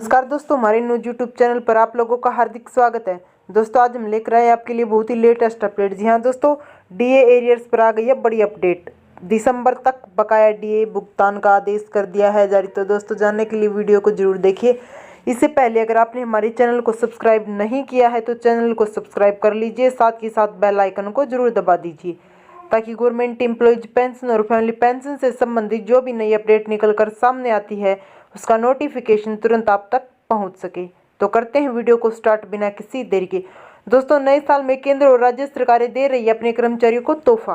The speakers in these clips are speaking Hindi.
नमस्कार दोस्तों, हमारे न्यूज यूट्यूब चैनल पर आप लोगों का हार्दिक स्वागत है। दोस्तों आज हम लेकर आए आपके लिए बहुत ही लेटेस्ट अपडेट। जी हाँ दोस्तों, डीए एरियर्स पर आ गई है बड़ी अपडेट। दिसंबर तक बकाया डीए भुगतान का आदेश कर दिया है जारी। तो दोस्तों जानने के लिए वीडियो को जरूर देखिए। इससे पहले अगर आपने हमारे चैनल को सब्सक्राइब नहीं किया है तो चैनल को सब्सक्राइब कर लीजिए, साथ ही साथ बेल आइकन को जरूर दबा दीजिए ताकि गवर्नमेंट एम्प्लॉयज पेंशन और फैमिली पेंशन से संबंधित जो भी नई अपडेट निकल कर सामने आती है उसका नोटिफिकेशन तुरंत आप तक पहुंच सके। तो करते हैं वीडियो को स्टार्ट बिना किसी देरी के। दोस्तों नए साल में केंद्र और राज्य सरकारें दे रही है अपने कर्मचारियों को तोहफा।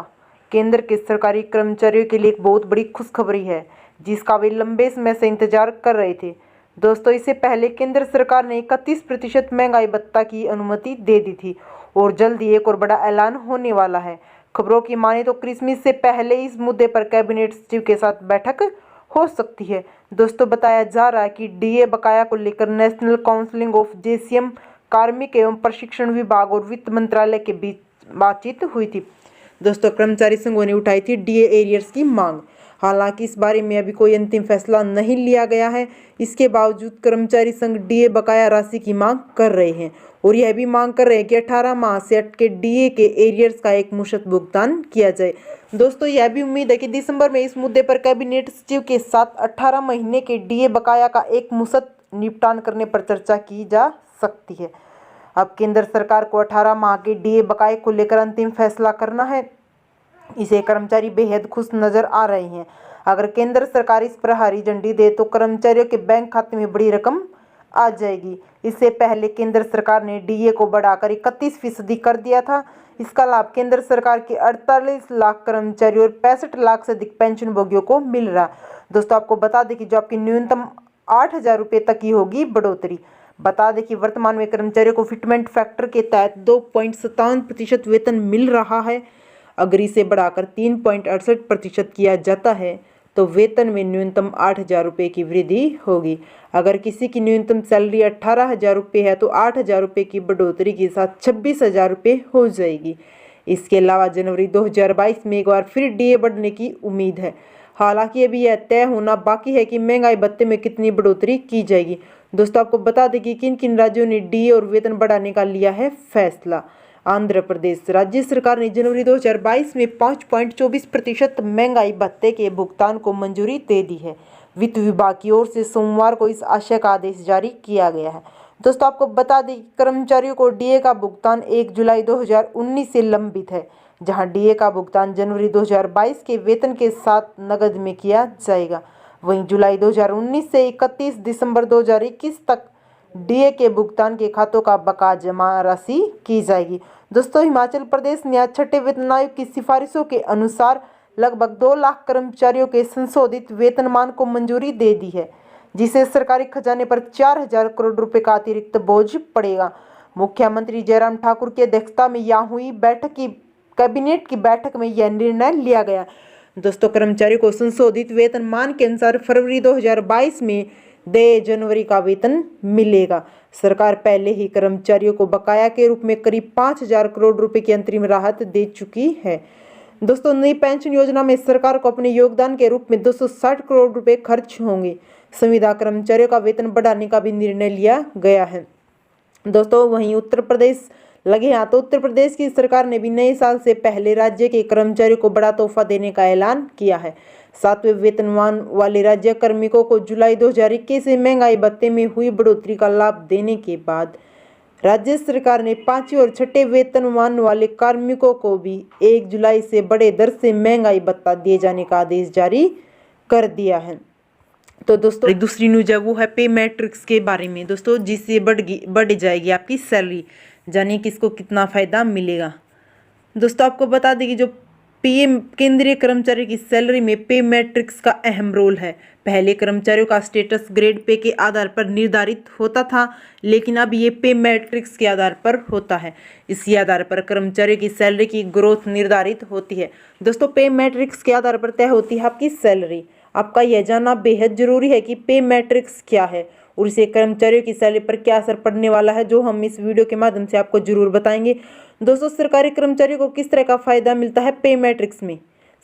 केंद्र के सरकारी कर्मचारियों के लिए एक बहुत बड़ी खुशखबरी है जिसका वे लंबे समय से इंतजार कर रहे थे। दोस्तों इससे पहले केंद्र सरकार ने 31% महंगाई भत्ता की अनुमति दे दी थी और जल्द ही एक और बड़ा ऐलान होने वाला है। खबरों की माने तो क्रिसमस से पहले इस मुद्दे पर कैबिनेट सचिव के साथ बैठक हो सकती है। दोस्तों बताया जा रहा है कि डीए बकाया को लेकर नेशनल काउंसिल ऑफ जेसीएम, कार्मिक एवं प्रशिक्षण विभाग और वित्त मंत्रालय के बीच बातचीत हुई थी। दोस्तों कर्मचारी संघों ने उठाई थी डीए एरियर्स की मांग। हालांकि इस बारे में अभी कोई अंतिम फैसला नहीं लिया गया है। इसके बावजूद कर्मचारी संघ डीए बकाया राशि की मांग कर रहे हैं और यह भी मांग कर रहे हैं कि 18 माह से अटके डीए के एरियर्स का एक मुश्त भुगतान किया जाए। दोस्तों यह भी उम्मीद है कि दिसंबर में इस मुद्दे पर कैबिनेट सचिव के साथ 18 महीने के डीए बकाया का एक मुश्त निपटान करने पर चर्चा की जा सकती है। अब केंद्र सरकार को 18 माह के डीए बकाये को लेकर अंतिम फैसला करना है। इसे कर्मचारी बेहद खुश नजर आ रहे हैं। अगर केंद्र सरकार इस पर हरी झंडी दे तो कर्मचारियों के बैंक खाते में बड़ी रकम आ जाएगी। इससे पहले केंद्र सरकार ने डीए को बढ़ाकर 31% कर दिया था। इसका लाभ केंद्र सरकार के 48 लाख कर्मचारियों और 65 लाख से अधिक पेंशन भोगियों को मिल रहा। दोस्तों आपको बता दें कि जो आपकी न्यूनतम 8,000 रुपये तक की होगी बढ़ोतरी। बता दें कि वर्तमान में कर्मचारियों को फिटमेंट फैक्टर के तहत 2.57% वेतन मिल रहा है। अगर इसे बढ़ाकर 3.68% किया जाता है तो वेतन में न्यूनतम 8,000 रुपये की वृद्धि होगी। अगर किसी की न्यूनतम सैलरी 18,000 रुपये है तो 8,000 रुपये की बढ़ोतरी के साथ 26,000 रुपये हो जाएगी। इसके अलावा जनवरी 2022 में एक बार फिर डीए बढ़ने की उम्मीद है। हालांकि अभी यह तय होना बाकी है कि महंगाई भत्ते में कितनी बढ़ोतरी की जाएगी। दोस्तों आपको बता दें कि किन किन राज्यों ने डीए और वेतन बढ़ाने का लिया है फैसला। आंध्र प्रदेश राज्य सरकार ने जनवरी 2022 में 5.24% महंगाई भत्ते के भुगतान को मंजूरी दे दी है। वित्त विभाग की ओर से सोमवार को इस आशय का आदेश जारी किया गया है। दोस्तों आपको बता दें कि कर्मचारियों को डीए का भुगतान 1 जुलाई 2019 से लंबित है, जहां डीए का भुगतान जनवरी 2022 के वेतन के साथ नकद में किया जाएगा। वहीं जुलाई 2019 से 31 दिसंबर 2021 तक डीए के भुगतान के खातों का बकाया जमा राशि की जाएगी। दोस्तों हिमाचल प्रदेश ने आज छठे वेतन आयोग की सिफारिशों के अनुसार लगभग 2 लाख कर्मचारियों के संशोधित वेतनमान को मंजूरी दे दी है, जिसे सरकारी खजाने पर 4,000 करोड़ रुपए का अतिरिक्त बोझ पड़ेगा। मुख्यमंत्री जयराम ठाकुर की अध्यक्षता में यहाँ हुई कैबिनेट की बैठक में यह निर्णय लिया गया। दोस्तों कर्मचारियों को संशोधित वेतनमान के अनुसार फरवरी 2022 में देय जनवरी का वेतन मिलेगा। सरकार पहले ही कर्मचारियों को बकाया के रूप में करीब 5,000 करोड़ रुपए की अंतरिम राहत दे चुकी है। दोस्तों नई पेंशन योजना में सरकार को अपने योगदान के रूप में 260 करोड़ रुपए खर्च होंगे। संविदा कर्मचारियों का वेतन बढ़ाने का भी निर्णय लिया गया है। दोस्तों वहीं उत्तर प्रदेश लगे हाथों उत्तर प्रदेश की सरकार ने भी नए साल से पहले राज्य के कर्मचारियों को बड़ा तोहफा देने का ऐलान किया है। 7वें वेतनमान वाले राज्य कार्मिकों को जुलाई 2021 से महंगाई भत्ते में हुई बढ़ोतरी का लाभ देने के बाद राज्य सरकार ने 5वें और 6ठे वेतनमान वाले कार्मिकों को भी 1 जुलाई से बड़े दर से महंगाई भत्ता दिए जाने का आदेश जारी कर दिया है। तो दोस्तों एक दूसरी न्यूज है वो है पे मैट्रिक्स के बारे में। दोस्तों जिससे बढ़ जाएगी आपकी सैलरी, जानिए किसको कितना फायदा मिलेगा। दोस्तों आपको बता दें कि जो पीएम केंद्रीय कर्मचारी की सैलरी में पे मैट्रिक्स का अहम रोल है। पहले कर्मचारियों का स्टेटस ग्रेड पे के आधार पर निर्धारित होता था, लेकिन अब ये पे मैट्रिक्स के आधार पर होता है। इसी आधार पर कर्मचारियों की सैलरी की ग्रोथ निर्धारित होती है। दोस्तों पे मैट्रिक्स के आधार पर तय होती है आपकी सैलरी। आपका यह जानना बेहद जरूरी है कि पे मैट्रिक्स क्या है और इसे कर्मचारियों की सैलरी पर क्या असर पड़ने वाला है, जो हम इस वीडियो के माध्यम से आपको जरूर बताएंगे। दोस्तों सरकारी कर्मचारियों को किस तरह का फायदा मिलता है पे मैट्रिक्स में।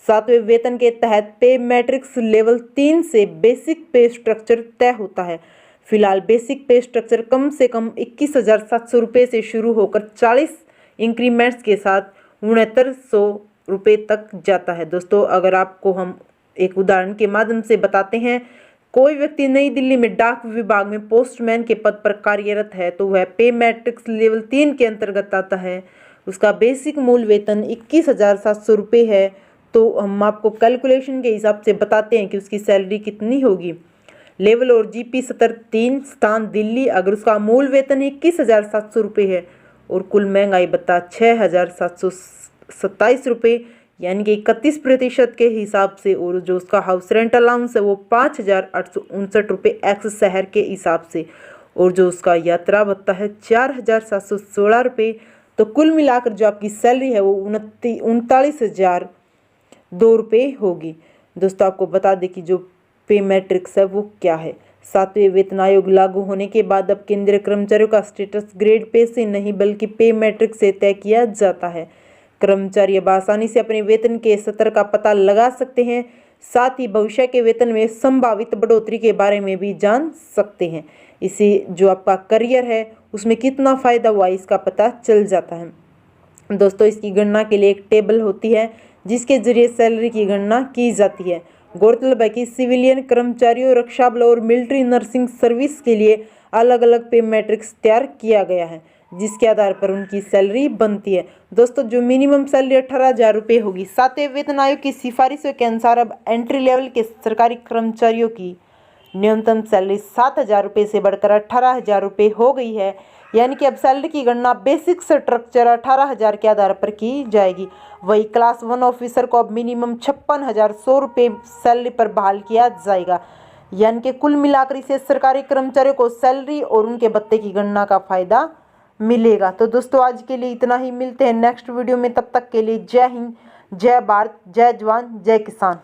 7वें वेतन के तहत पे मैट्रिक्स लेवल 3 से बेसिक पे स्ट्रक्चर तय होता है। फिलहाल बेसिक पे स्ट्रक्चर कम से कम 21,700 रुपये से शुरू होकर 40 इंक्रीमेंट्स के साथ 6900 रुपये तक जाता है। दोस्तों अगर आपको हम एक उदाहरण के माध्यम से बताते हैं, कोई व्यक्ति नई दिल्ली में डाक विभाग में पोस्टमैन के पद पर कार्यरत है तो वह पे मैट्रिक्स लेवल 3 के अंतर्गत आता है। उसका बेसिक मूल वेतन 21,700 रुपये है। तो हम आपको कैलकुलेशन के हिसाब से बताते हैं कि उसकी सैलरी कितनी होगी। लेवल और जीपी स्तर 3 स्थान दिल्ली, अगर उसका मूल वेतन 21,700 रुपये है और कुल महंगाई बता 6,727 रुपये यानी कि 31% के हिसाब से, और जो उसका हाउस रेंट अलाउंस है वो 5,859 रुपये एक्स शहर के हिसाब से, और जो उसका यात्रा भत्ता है 4,716 रुपये। तो कुल मिलाकर जो आपकी सैलरी है वो 39,002 रुपये होगी। दोस्तों आपको बता दें कि जो पे मैट्रिक्स है वो क्या है। 7वें वेतन आयोग लागू होने के बाद अब केंद्रीय कर्मचारियों का स्टेटस ग्रेड पे से नहीं बल्कि पे मैट्रिक्स से तय किया जाता है। कर्मचारी अब आसानी से अपने वेतन के स्तर का पता लगा सकते हैं, साथ ही भविष्य के वेतन में संभावित बढ़ोतरी के बारे में भी जान सकते हैं। इससे जो आपका करियर है उसमें कितना फ़ायदा हुआ इसका पता चल जाता है। दोस्तों इसकी गणना के लिए एक टेबल होती है जिसके जरिए सैलरी की गणना की जाती है। गौरतलब है कि सिविलियन कर्मचारियों, रक्षा बल और मिलिट्री नर्सिंग सर्विस के लिए अलग अलग पे मैट्रिक्स तैयार किया गया है जिसके आधार पर उनकी सैलरी बनती है। दोस्तों जो मिनिमम सैलरी 18,000 रुपये होगी। 7वें वेतन आयोग की सिफारिशों के अनुसार अब एंट्री लेवल के सरकारी कर्मचारियों की न्यूनतम सैलरी 7,000 रुपये से बढ़कर 18,000 रुपये हो गई है। यानी कि अब सैलरी की गणना बेसिक स्ट्रक्चर 18,000 के आधार पर की जाएगी। वही क्लास 1 ऑफिसर को अब मिनिमम 56,100 रुपये सैलरी पर बहाल किया जाएगा। यानी कि कुल मिलाकर इसे सरकारी कर्मचारियों को सैलरी और उनके भत्ते की गणना का फायदा मिलेगा। तो दोस्तों आज के लिए इतना ही, मिलते हैं नेक्स्ट वीडियो में। तब तक के लिए जय हिंद, जय भारत, जय जवान, जय किसान।